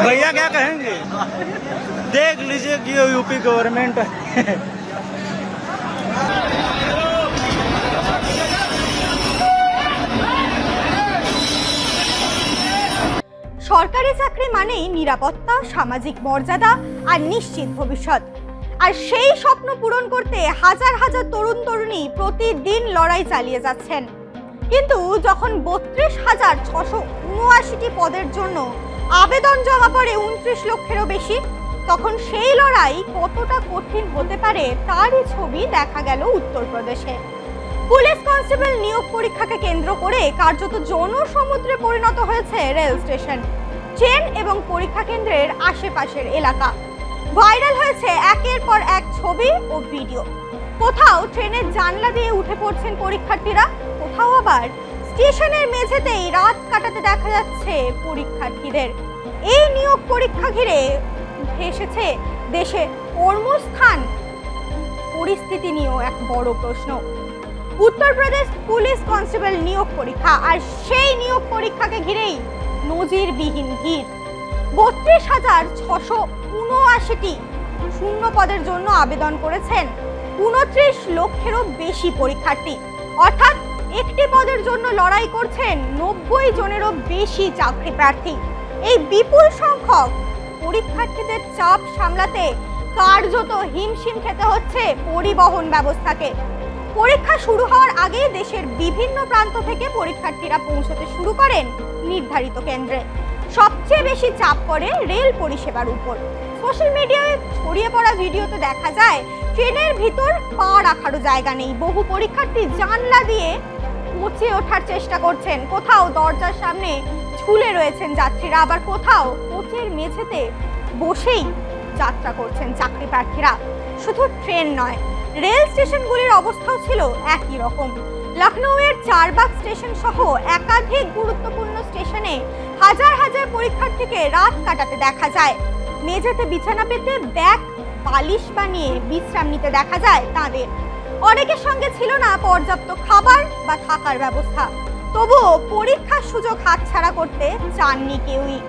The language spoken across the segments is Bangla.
भैया क्या कहेंगे? देख लीजिए कि ये यूपी गवर्नमेंट है। সরকারি চাকরি মানেই নিরাপত্তা, সামাজিক মর্যাদা আর নিশ্চিত ভবিষ্যৎ। আর সেই স্বপ্ন পূরণ করতে হাজার হাজার তরুণ তরুণী প্রতিদিন লড়াই চালিয়ে যাচ্ছেন। কিন্তু যখন 32,679টি পদের জন্য আবেদন জমা পড়ে 29 লক্ষেরও বেশি, তখন সেই লড়াই কতটা কঠিন হতে পারে তারই ছবি দেখা গেল উত্তরপ্রদেশে। পুলিশ কনস্টেবল নিয়োগ পরীক্ষাকে কেন্দ্র করে কার্যত জনসমুদ্রে পরিণত হয়েছে রেল স্টেশন, ট্রেন এবং পরীক্ষা কেন্দ্রের আশেপাশের এলাকা। ভাইরাল হয়েছে একের পর এক ছবি ও ভিডিও। কোথাও ট্রেনের জানলা দিয়ে উঠে পড়ছেন পরীক্ষার্থীরা, কোথাও আবার স্টেশনের মেঝেতেই রাত কাটাতে দেখা যাচ্ছে পরীক্ষার্থীদের। এই নিয়োগ পরীক্ষা ঘিরে উঠে এসেছে দেশে কর্মস্থান পরিস্থিতি নিয়েও এক বড় প্রশ্ন। উত্তরপ্রদেশ পুলিশ কনস্টেবল নিয়োগ পরীক্ষা, আর সেই নিয়োগ পরীক্ষাকে ঘিরেই নজিরবিহীন ভিড়। 32,679টি শূন্য পদের জন্য আবেদন করেছেন 29 লক্ষেরও বেশি পরীক্ষার্থী, অর্থাৎ একটি পদের জন্য লড়াই করছেন 90 জনেরও বেশি চাকরি প্রার্থী। এই বিপুল সংখ্যক পরীক্ষার্থীদের চাপ সামলাতে কার্যত হিমশিম খেতে হচ্ছে পরিবহন ব্যবস্থাকে। পরীক্ষা শুরু হওয়ার আগেই দেশের বিভিন্ন প্রান্ত থেকে পরীক্ষার্থীরা পৌঁছতে শুরু করেন নির্ধারিত কেন্দ্রে। সবচেয়ে বেশি চাপ পড়ে রেল পরিষেবার উপর। সোশ্যাল মিডিয়ায় ছড়িয়ে পড়া ভিডিওতে দেখা যায় ট্রেনের ভিতর পা রাখারও জায়গা নেই। বহু পরীক্ষার্থী জানলা দিয়ে পৌঁছে ওঠার চেষ্টা করছেন, কোথাও দরজার সামনে ঝুলে রয়েছেন যাত্রীরা, আবার কোথাও কোচের মেঝেতে বসেই যাত্রা করছেন চাকরি প্রার্থীরা। শুধু ট্রেন নয়, রেল স্টেশনগুলির অবস্থাও ছিল একই রকম। লখনৌয়ের চারবাগ স্টেশন সহ একাধিক গুরুত্বপূর্ণ স্টেশনে হাজার হাজার পরীক্ষার্থীকে রাত কাটাতে দেখা যায়। মেঝেতে বিছানা পেতে ব্যাগ বালিশ বানিয়ে বিশ্রাম নিতে দেখা যায় তাদের। অনেকের সঙ্গে ছিল না পর্যাপ্ত খাবার বা থাকার ব্যবস্থা, তবুও পরীক্ষার সুযোগ হাতছাড়া করতে চাননি কেউই।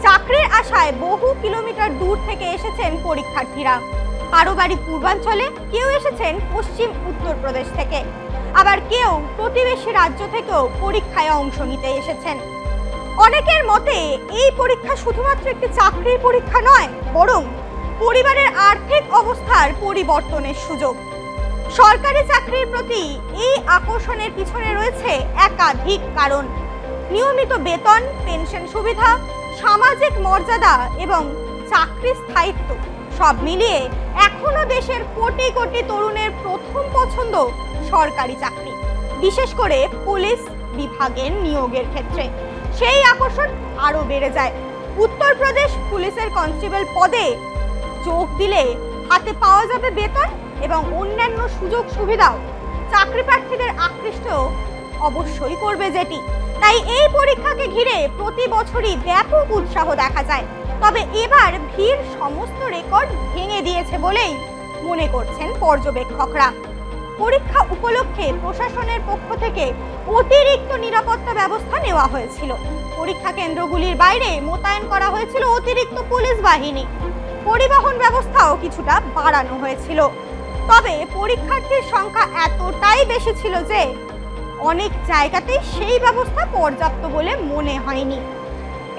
চাকরির আশায় বহু কিলোমিটার দূর থেকে এসেছেন পরীক্ষার্থীরা। কারো বাড়ি পূর্বাঞ্চলে, কেউ এসেছেন পশ্চিম উত্তরপ্রদেশ থেকে, আবার কেউ প্রতিবেশী রাজ্য থেকেও পরীক্ষায় অংশ নিতে এসেছেন। অনেকের মতে এই পরীক্ষা শুধুমাত্র একটি চাকরির পরীক্ষা নয়, বরং পরিবারের আর্থিক অবস্থার পরিবর্তনের সুযোগ। সরকারি চাকরির প্রতি এই আকর্ষণের পিছনে রয়েছে একাধিক কারণ। নিয়মিত বেতন, পেনশন সুবিধা, সামাজিক মর্যাদা এবং চাকরির স্থায়িত্ব, সব মিলিয়ে এখনো দেশের কোটি কোটি তরুণের প্রথম পছন্দ সরকারি চাকরি, বিশেষ করে পুলিশ বিভাগের নিয়োগের ক্ষেত্রে সেই আকর্ষণ আরো বেড়ে যায়। উত্তরপ্রদেশ পুলিশের কনস্টেবল পদে যোগ দিলে হাতে পাওয়া যাবে বেতন এবং অন্যান্য সুযোগ সুবিধাও চাকরি প্রার্থীদের আকৃষ্ট অবশ্যই করবে যেটি। তাই এই পরীক্ষাকে ঘিরে প্রতি বছরই ব্যাপক উৎসাহ দেখা যায়। তবে এবার ভিড় সমস্ত রেকর্ড ভেঙে দিয়েছে বলেই মনে করছেন পর্যবেক্ষকরা। পরীক্ষা উপলক্ষে প্রশাসনের পক্ষ থেকে অতিরিক্ত নিরাপত্তা ব্যবস্থা নেওয়া হয়েছিল। পরীক্ষা কেন্দ্রগুলির বাইরে মোতায়েন করা হয়েছিল অতিরিক্ত পুলিশ বাহিনী। পরিবহন ব্যবস্থাও কিছুটা বাড়ানো হয়েছিল। তবে পরীক্ষার্থীর সংখ্যা এতটাই বেশি ছিল যে অনেক জায়গাতেই সেই ব্যবস্থা পর্যাপ্ত বলে মনে হয়নি।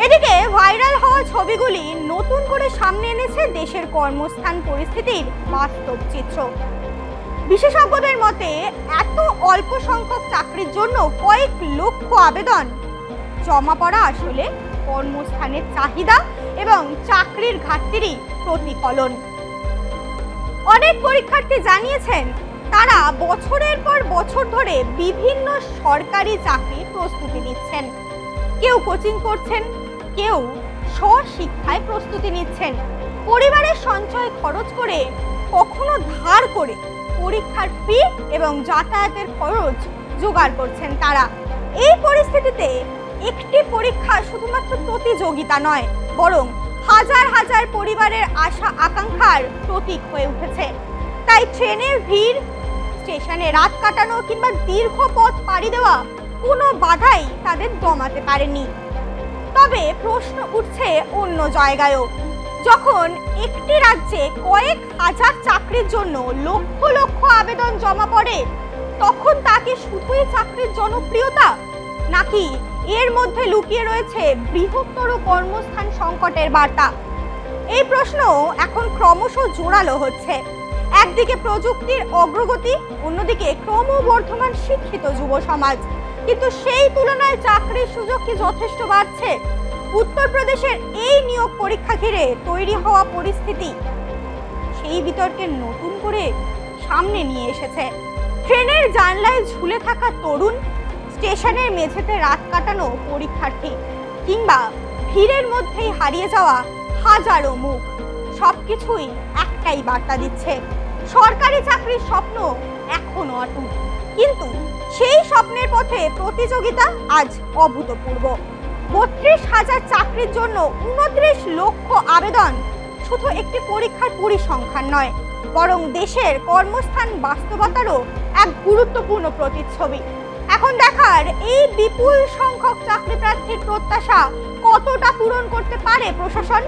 এদিকে ভাইরাল হওয়া ছবিগুলি নতুন করে সামনে এনেছে দেশের কর্মস্থান পরিস্থিতির বাস্তব চিত্র। বিশেষজ্ঞদের মতে এত অল্প সংখ্যক চাকরির জন্য কয়েক লক্ষ আবেদন জমা পড়া আসলে কর্মস্থানের চাহিদা এবং চাকরির ঘাটতিরই প্রতিফলন। অনেক পরীক্ষার্থী জানিয়েছেন তারা বছরের পর বছর ধরে বিভিন্ন সরকারি চাকরির প্রস্তুতি নিচ্ছেন। কেউ কোচিং করছেন, কেউ স্বশিক্ষায় প্রস্তুতি নিচ্ছেন। পরিবারের সঞ্চয় খরচ করে, কখনো ধার করে পরীক্ষার ফি এবং যাতায়াতের খরচ জোগাড় করছেন তারা। এই পরিস্থিতিতে একটি পরীক্ষা শুধুমাত্র প্রতিযোগিতা নয়, বরং হাজার হাজার পরিবারের আশা আকাঙ্ক্ষার প্রতীক হয়ে উঠেছে। তাই ট্রেনের ভিড়, স্টেশনে রাত কাটানো কিংবা দীর্ঘ পথ পাড়ি দেওয়া কোনো বাধাই তাদের দমাতে পারেনি। তবে প্রশ্ন উঠছে অন্য জায়গায়ও। যখন একটি রাজ্যে কয়েক হাজার চাকরির জন্য লক্ষ লক্ষ আবেদন জমা পড়ে, তখন তাকে শুধুই চাকরির জনপ্রিয়তা, নাকি এর মধ্যে লুকিয়ে রয়েছে বৃহত্তর কর্মস্থান সংকটের বার্তা? এই প্রশ্ন এখন ক্রমশ জোরালো হচ্ছে। একদিকে প্রযুক্তির অগ্রগতি, অন্যদিকে ক্রমবর্ধমান শিক্ষিত যুব সমাজ, কিন্তু সেই তুলনায় চাকরির সুযোগ কি যথেষ্ট বাড়ছে? উত্তরপ্রদেশের এই নিয়োগ পরীক্ষা ঘিরে তৈরি হওয়া পরিস্থিতি সেই বিতর্কের নতুন করে সামনে নিয়ে এসেছে। ট্রেনের জানলায় ঝুলে থাকা তরুণ, স্টেশনের মেঝেতে রাত কাটানো পরীক্ষার্থী, কিংবা ভিড়ের মধ্যেই হারিয়ে যাওয়া হাজারো মুখ, সবকিছুই একটাই বার্তা দিচ্ছে: সরকারি চাকরির স্বপ্ন এখনো অটুট, কিন্তু সেই স্বপ্নের পথে প্রতিযোগিতা আজ অভূতপূর্ব। 32,000 চাকরির জন্য 29 লক্ষ আবেদন শুধু একটি পরীক্ষার পরিসংখ্যান নয়, বরং দেশের কর্মস্থান বাস্তবতারও এক গুরুত্বপূর্ণ প্রতিচ্ছবি। এখন দেখার, এই বিপুল সংখ্যক চাকরি প্রার্থীর প্রত্যাশা কতটা পূরণ করতে পারে প্রশাসন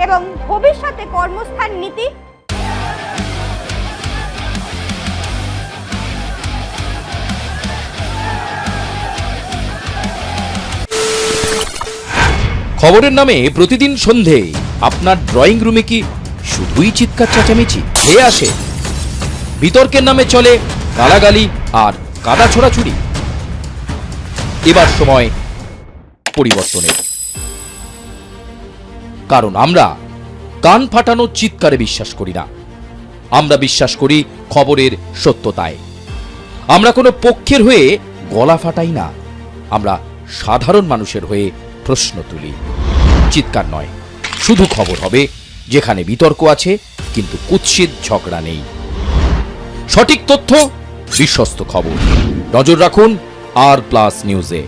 এবং ভবিষ্যতে কর্মস্থান নীতি। খবরের নামে প্রতিদিন সন্ধে আপনার ড্রয়িং রুমে কি শুধুই চিৎকার চেঁচামেচি হে আসে? বিতর্কের নামে চলে গালাগালি আর কাদা ছোড়াছুড়ি। এবার সময় পরিবর্তনের, কারণ আমরা কান ফাটানো চিৎকারে বিশ্বাস করি না। আমরা বিশ্বাস করি খবরের সত্যতায়। আমরা কোনো পক্ষের হয়ে গলা ফাটাই না, আমরা সাধারণ মানুষের হয়ে প্রশ্ন তুলি। চিৎকার নয়, শুধু খবর হবে যেখানে বিতর্ক আছে কিন্তু কুৎসিত ঝগড়া নেই। সঠিক তথ্য, বিশ্বস্ত খবর। নজর রাখুন আর প্লাস নিউজে।